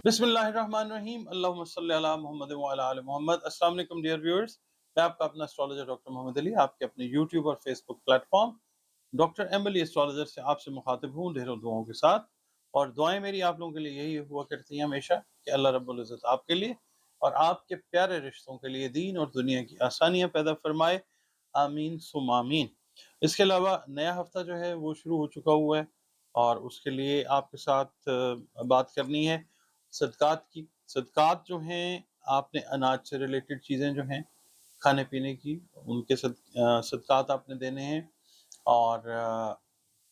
बिस्मिल्लाहिर्रहमानिर्रहीम अल्लाहुम्मा सल्ली अला मुहम्मद व अला आलि मोहम्मद। अस्सलाम वालेकुम डियर व्यूअर्स, मैं आपका अपना एस्ट्रोलॉजर डॉक्टर मोहम्मद अली आपके अपने यूट्यूब और Facebook platform doctor M Ali astrologer से आपसे मुखातिब हूँ ढेरों दुआओं के साथ। और दुआएं मेरी आप लोगों के लिए यही हुआ करती हैं हमेशा कि अल्लाह रब्बुल इज़्ज़त आपके लिए और आपके प्यारे रिश्तों के लिए दीन और दुनिया की आसानियाँ पैदा फरमाए। आमीन सुम आमीन। इसके अलावा नया हफ्ता जो है वो शुरू हो चुका हुआ है और उसके लिए आपके साथ बात करनी है सदकात की। सदकात जो हैं, आपने अनाज से रिलेटेड चीज़ें जो हैं खाने पीने की, उनके सदकात आपने देने हैं। और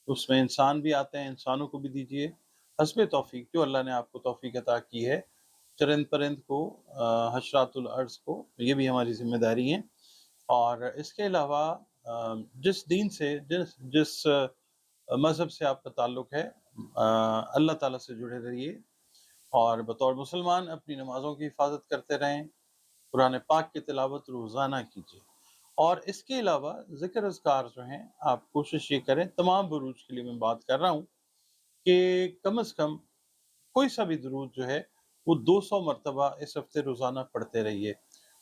उसमें इंसान भी आते हैं, इंसानों को भी दीजिए हस्बे तौफीक, जो अल्लाह ने आपको तौफीक अता की है। चरिंद परिंद को, हशरातुल अर्ज़ को, ये भी हमारी जिम्मेदारी है। और इसके अलावा जिस दीन से जिस जिस मज़हब से आपका ताल्लुक़ है, अल्लाह ताला से जुड़े रहिए और बतौर मुसलमान अपनी नमाज़ों की हिफाजत करते रहें। कुरान पाक की तिलावत रोज़ाना कीजिए। और इसके अलावा ज़िक्र अज़कार जो हैं, आप कोशिश ये करें, तमाम बुरूज के लिए मैं बात कर रहा हूँ कि कम से कम कोई सा भी दुरूद जो है वो 200 मरतबा इस हफ्ते रोज़ाना पढ़ते रहिए।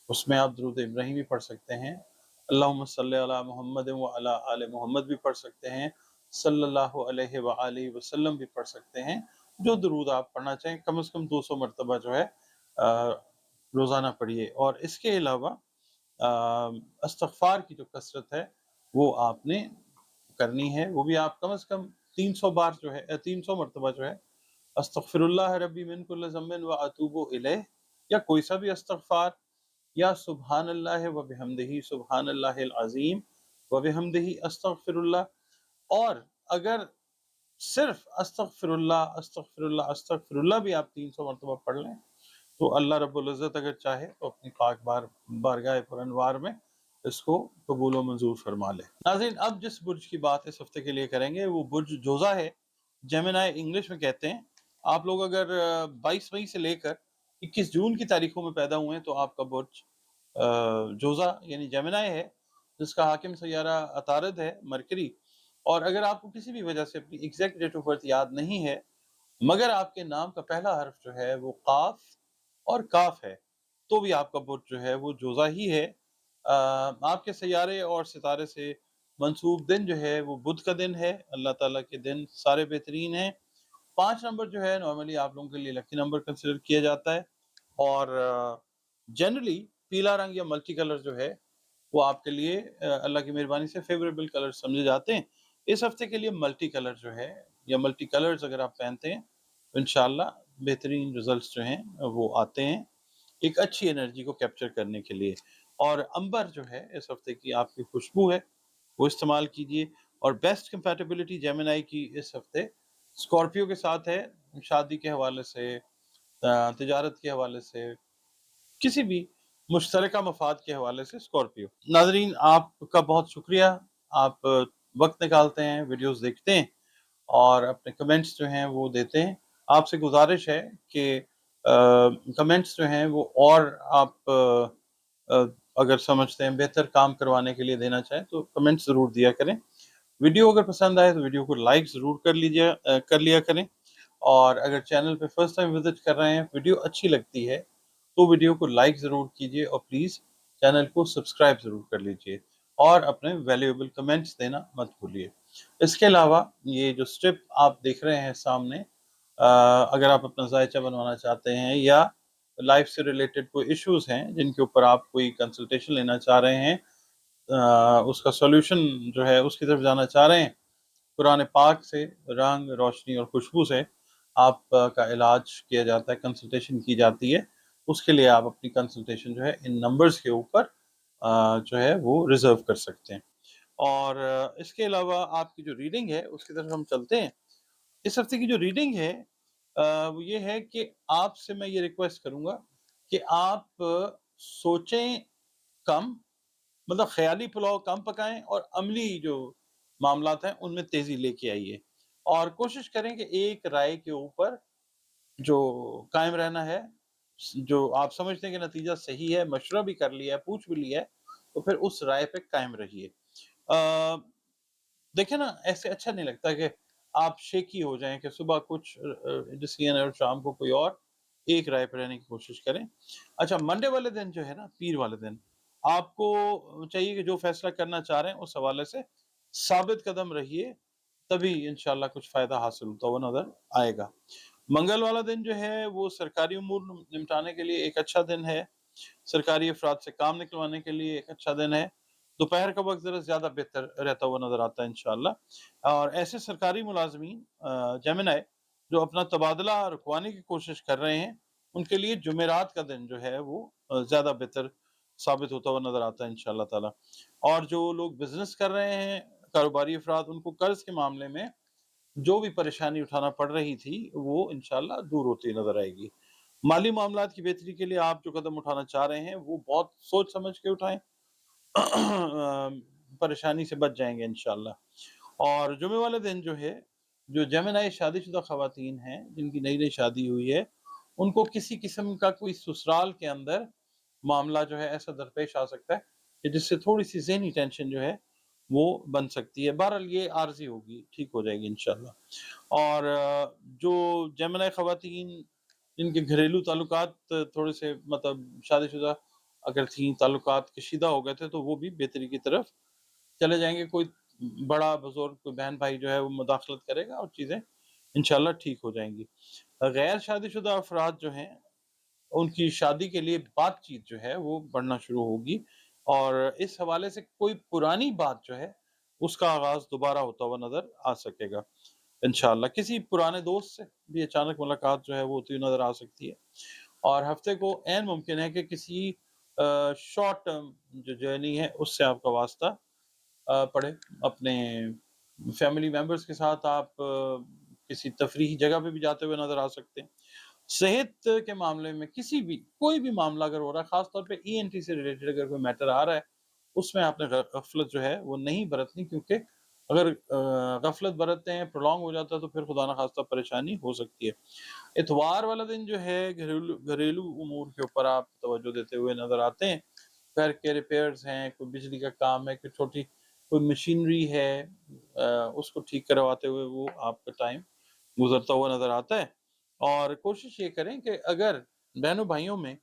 उसमें आप दुरूद इब्राहिमी पढ़ सकते हैं, अल्लाहुम्मा सल्ली अला मुहम्मद व अला आले मोहम्मद भी पढ़ सकते हैं, सल्लल्लाहु अलैहि व आलिहि वसल्लम भी पढ़ सकते हैं। जो दुरूद आप पढ़ना चाहें कम से कम 200 मरतबा जो है रोज़ाना पढ़िए। और इसके अलावा इस्तिग़फ़ार की जो कसरत है वो आपने करनी है, वो भी आप कम से कम 300 बार जो है 300 मरतबा जो है अस्तग़फ़िरुल्लाह रब्बी मिन कुल्लि ज़म्बिन व अतूबु इलैह, या कोई सा भी इस्तिग़फ़ार, या सुब्हानल्लाह व बिहम्दिही सुब्हानल्लाहिल अज़ीम व बिहम्दिही अस्तग़फ़िरुल्लाह। और अगर सिर्फ अस्तग़फ़िरुल्लाह अस्तग़फ़िरुल्लाह अस्तग़फ़िरुल्लाह भी आप 300 मरतबा पढ़ लें तो अल्लाह रब्बुल इज़्ज़त अगर चाहे तो अपनी पाक बारगाह पुरनवार में इसको कबूल व मंजूर फरमा ले। नाज़रीन, अब जिस बुर्ज की बात इस हफ्ते के लिए करेंगे वो बुर्ज जोज़ा है, जेमिनी इंग्लिश में कहते हैं। आप लोग अगर 22 मई से लेकर 21 जून की तारीखों में पैदा हुए हैं तो आपका बुर्ज जोज़ा यानी जेमिनी है, जिसका हाकिम सैयारा अतारद है मरकरी। और अगर आपको किसी भी वजह से अपनी एग्जैक्ट डेट ऑफ बर्थ याद नहीं है, मगर आपके नाम का पहला हर्फ जो है वो काफ और काफ है, तो भी आपका बुर्ज जो है वो जोज़ा ही है। आपके सैयारे और सितारे से मंसूब दिन जो है वो बुध का दिन है। अल्लाह ताला के दिन सारे बेहतरीन हैं। 5 नंबर जो है नॉर्मली आप लोगों के लिए लकी नंबर कंसिडर किया जाता है। और जनरली पीला रंग या मल्टी कलर जो है वो आपके लिए अल्लाह की मेहरबानी से फेवरेबल कलर समझे जाते हैं। इस हफ्ते के लिए मल्टी कलर जो है या मल्टी कलर्स अगर आप पहनते हैं तो इंशाल्लाह बेहतरीन रिजल्ट्स जो हैं वो आते हैं, एक अच्छी एनर्जी को कैप्चर करने के लिए। और अंबर जो है इस हफ्ते की आपकी खुशबू है, वो इस्तेमाल कीजिए। और बेस्ट कंपैटिबिलिटी जेमिनी की इस हफ्ते स्कॉर्पियो के साथ है, शादी के हवाले से, तिजारत के हवाले से, किसी भी मुश्तरका मफाद के हवाले से स्कॉर्पियो। नाज़रीन, आपका बहुत शुक्रिया, आप वक्त निकालते हैं, वीडियोस देखते हैं और अपने कमेंट्स जो हैं वो देते हैं। आपसे गुजारिश है कि कमेंट्स जो हैं वो और आप अगर समझते हैं बेहतर काम करवाने के लिए देना चाहें तो कमेंट्स ज़रूर दिया करें। वीडियो अगर पसंद आए तो वीडियो को लाइक ज़रूर कर लिया करें। और अगर चैनल पे फर्स्ट टाइम विजिट कर रहे हैं, वीडियो अच्छी लगती है तो वीडियो को लाइक ज़रूर कीजिए और प्लीज़ चैनल को सब्सक्राइब ज़रूर कर लीजिए और अपने वैल्यूएबल कमेंट्स देना मत भूलिए। इसके अलावा ये जो स्ट्रिप आप देख रहे हैं सामने, अगर आप अपना जायचा बनवाना चाहते हैं या लाइफ से रिलेटेड कोई इश्यूज़ हैं जिनके ऊपर आप कोई कंसल्टेशन लेना चाह रहे हैं, उसका सॉल्यूशन जो है उसकी तरफ जाना चाह रहे हैं, कुरान पाक से रंग, रोशनी और खुशबू से आपका इलाज किया जाता है, कंसल्टेशन की जाती है। उसके लिए आप अपनी कंसल्टेशन जो है इन नंबर्स के ऊपर जो है वो रिज़र्व कर सकते हैं। और इसके अलावा आपकी जो रीडिंग है उसकी तरफ हम चलते हैं। इस हफ्ते की जो रीडिंग है वो ये है कि आपसे मैं ये रिक्वेस्ट करूँगा कि आप सोचें कम, मतलब ख़याली पुलाव कम पकाएँ और अमली जो मामलात हैं उनमें तेज़ी लेके आइए। और कोशिश करें कि एक राय के ऊपर जो कायम रहना है, जो आप समझते हैं कि नतीजा सही है, मशवरा भी कर लिया है, पूछ भी लिया है, तो फिर उस राय पे कायम रहिए। देखिए ना, ऐसे अच्छा नहीं लगता कि आप शेकी हो जाएँ कि सुबह कुछ डिसीजन है और शाम को कोई और। ایک رائے پہ رہنے کی کوشش کریں۔ اچھا، منڈے والے دن جو ہے نا، پیر والے دن، آپ کو چاہیے کہ جو فیصلہ کرنا چاہ رہے ہیں اس حوالے سے ثابت قدم رہیے، تبھی انشاءاللہ کچھ فائدہ حاصل ہوتا ہوا نظر آئے گا۔ منگل والا دن جو ہے وہ سرکاری امور نمٹانے کے لیے ایک اچھا دن ہے، سرکاری افراد سے کام نکلوانے کے لیے ایک اچھا دن ہے۔ دوپہر کا وقت ذرا زیادہ بہتر رہتا ہوا نظر آتا ہے انشاءاللہ۔ اور ایسے سرکاری ملازمین جیمنائی جو اپنا تبادلہ رکوانے کی کوشش کر رہے ہیں، ان کے لیے جمعرات کا دن جو ہے وہ زیادہ بہتر ثابت ہوتا ہوا نظر آتا ہے انشاءاللہ تعالی۔ اور جو لوگ بزنس کر رہے ہیں، کاروباری افراد، ان کو قرض کے معاملے میں جو بھی پریشانی اٹھانا پڑ رہی تھی وہ انشاءاللہ دور ہوتی نظر آئے گی۔ مالی معاملات کی بہتری کے لیے آپ جو قدم اٹھانا چاہ رہے ہیں وہ بہت سوچ سمجھ کے اٹھائیں، پریشانی سے بچ جائیں گے انشاءاللہ۔ اور جمعے والے دن جو ہے، جو جیمنائی شادی شدہ خواتین ہیں جن کی نئی نئی شادی ہوئی ہے، ان کو کسی قسم کا کوئی سسرال کے اندر معاملہ جو ہے ایسا درپیش آ سکتا ہے کہ جس سے تھوڑی سی ذہنی ٹینشن جو ہے وہ بن سکتی ہے۔ بہرحال یہ عارضی ہوگی، ٹھیک ہو جائے گی انشاءاللہ۔ اور جو جیمنائی خواتین جن کے گھریلو تعلقات تھوڑے سے مطلب شادی شدہ اگر تھیں، تعلقات کشیدہ ہو گئے تھے، تو وہ بھی بہتری کی طرف چلے جائیں گے۔ کوئی بڑا بزرگ، کوئی بہن بھائی جو ہے وہ مداخلت کرے گا اور چیزیں انشاءاللہ ٹھیک ہو جائیں گی۔ غیر شادی شدہ افراد جو ہیں ان کی شادی کے لیے بات چیت جو ہے وہ بڑھنا شروع ہوگی، اور اس حوالے سے کوئی پرانی بات جو ہے اس کا آغاز دوبارہ ہوتا ہوا نظر آ سکے گا انشاءاللہ۔ کسی پرانے دوست سے بھی اچانک ملاقات جو ہے وہ ہوتی نظر آ سکتی ہے۔ اور ہفتے کو عین ممکن ہے کہ کسی شارٹ ٹرم جو جرنی ہے اس سے آپ کا واسطہ پڑے۔ اپنے فیملی ممبرز کے ساتھ آپ کسی تفریحی جگہ پہ بھی جاتے ہوئے نظر آ سکتے ہیں۔ صحت کے معاملے میں کسی بھی کوئی بھی معاملہ اگر ہو رہا ہے، خاص طور پہ ENT سے ریلیٹڈ اگر کوئی میٹر آ رہا ہے، اس میں آپ نے غفلت جو ہے وہ نہیں برتنی، کیونکہ اگر غفلت برتتے ہیں، پرولونگ ہو جاتا ہے، تو پھر خدا نخواستہ پریشانی ہو سکتی ہے۔ اتوار والا دن جو ہے گھریلو امور کے اوپر آپ توجہ دیتے ہوئے نظر آتے ہیں۔ گھر کے ریپیئرز ہیں، کوئی بجلی کا کام ہے، کوئی چھوٹی کوئی مشینری ہے، اس کو ٹھیک کرواتے ہوئے وہ آپ کا ٹائم گزرتا ہوا نظر آتا ہے۔ اور کوشش یہ کریں کہ اگر بہنوں بھائیوں میں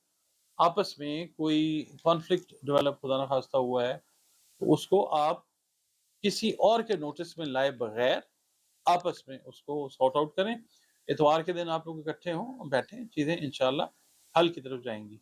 آپس میں کوئی کانفلکٹ ڈیولپ خدا نخواستہ ہوا ہے، تو اس کو آپ کسی اور کے نوٹس میں لائے بغیر آپس میں اس کو سارٹ آؤٹ کریں۔ اتوار کے دن آپ لوگ اکٹھے ہوں، بیٹھیں، چیزیں انشاءاللہ حل کی طرف جائیں گی۔